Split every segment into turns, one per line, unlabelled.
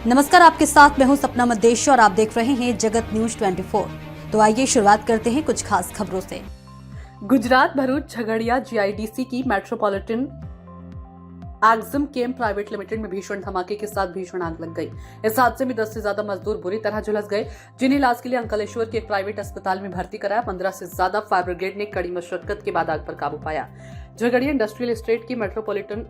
नमस्कार, आपके साथ मैं हूं सपना मदेशी और आप देख रहे हैं जगत न्यूज 24। तो आइए शुरुआत करते हैं कुछ खास खबरों से। गुजरात भरूच झगड़िया जीआईडीसी की मेट्रोपॉलिटन एक्जिम केम प्राइवेट लिमिटेड में भीषण धमाके के साथ भीषण आग लग गई। इस हादसे में 10 से ज्यादा मजदूर बुरी तरह झुलस गए, जिन्हें इलाज के लिए अंकलेश्वर के एक प्राइवेट अस्पताल में भर्ती कराया। 15 से ज्यादा फायर ब्रिगेड ने कड़ी मशक्कत के बाद आग पर काबू पाया। झगड़िया इंडस्ट्रियल एस्टेट की मेट्रोपॉलिटन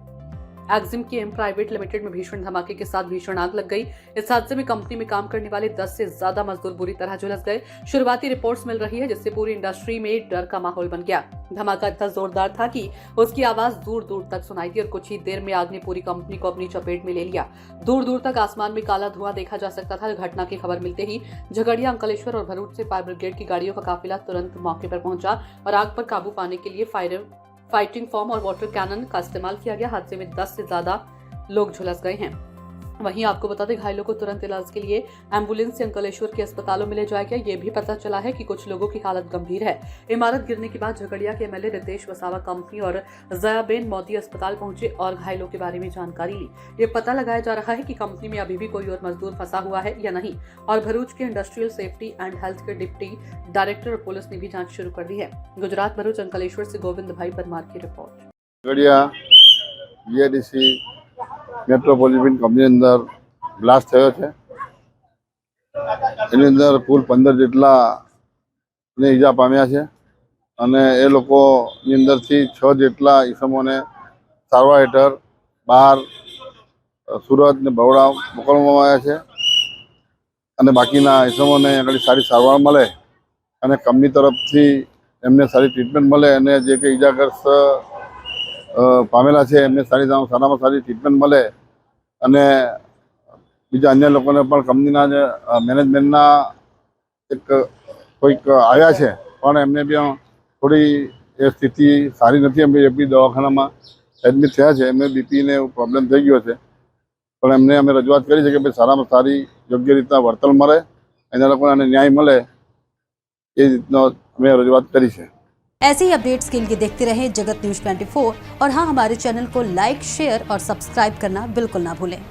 एक्जिम केम प्राइवेट लिमिटेड में भीषण धमाके के साथ भीषण आग लग गई। इस हादसे में कंपनी में काम करने वाले 10 से ज्यादा मजदूर बुरी तरह झुलस गए। शुरुआती रिपोर्ट्स मिल रही है, जिससे पूरी इंडस्ट्री में डर का माहौल बन गया। धमाका इतना जोरदार था कि उसकी आवाज दूर दूर तक सुनाई दी और कुछ ही देर में आग ने पूरी कंपनी को अपनी चपेट में ले लिया। दूर दूर तक आसमान में काला धुआं देखा जा सकता था। घटना की खबर मिलते ही झगड़िया, अंकलेश्वर और भरूच से फायर ब्रिगेड की गाड़ियों का काफिला तुरंत मौके पर पहुंचा और आग पर काबू पाने के लिए फाइटिंग फॉर्म और वाटर कैनन का इस्तेमाल किया गया। हादसे में 10 से ज्यादा लोग झुलस गए हैं। वहीं आपको बता दें, घायलों को तुरंत इलाज के लिए एम्बुलेंस से अंकलेश्वर के अस्पतालों में ले जाया गया। ये भी पता चला है कि कुछ लोगों की हालत गंभीर है। इमारत गिरने के बाद झगड़िया के एमएलए रितेश वसावा कंपनी और जयाबेन मोदी अस्पताल पहुंचे और घायलों के बारे में जानकारी ली। ये पता लगाया जा रहा है कि कंपनी में अभी भी कोई और मजदूर फंसा हुआ है या नहीं। और भरूच के इंडस्ट्रियल सेफ्टी एंड हेल्थ के डिप्टी डायरेक्टर और पुलिस ने भी जांच शुरू कर दी है। गुजरात भरूच अंकलेश्वर से गोविंद भाई परमार की रिपोर्ट।
मेट्रोपॉलिटन कंपनी अंदर ब्लास्ट થયો છે। એની અંદર કુલ 15 જેટલા ને ઈજા પામ્યા છે અને એ લોકોની અંદરથી 6 જેટલા ઈસમોને સારવાર હેઠળ બહાર સુરત ને બરોડા મોકલવામાં આવ્યા છે અને બાકીના ઈસમોને આગળ સારી સારવાર મળે અને કંપની તરફથી એમને સારી ટ્રીટમેન્ટ મળે અને જે કે ઈજાગ્રસ્ત પામેલા છે એમને સારામાં સારી ટ્રીટમેન્ટ મળે અને બીજા અન્ય લોકોને પણ કંપનીના મેનેજમેન્ટના એક કોઈક આવ્યા છે પણ એમને બી થોડી એ સ્થિતિ સારી નથી। અમે એપી દવાખાનામાં એડમિટ થયા છે, એમને બીપીને પ્રોબ્લેમ થઈ ગયો છે પણ એમને અમે રજૂઆત કરી છે કે ભાઈ સારામાં સારી યોગ્ય રીતના વર્તન મળે, એના લોકોને ન્યાય મળે એ રીતનો અમે રજૂઆત કરી છે।
ऐसे ही अपडेट्स के लिए देखते रहें जगत न्यूज 24 और हाँ, हमारे चैनल को लाइक, शेयर और सब्सक्राइब करना बिल्कुल ना भूलें।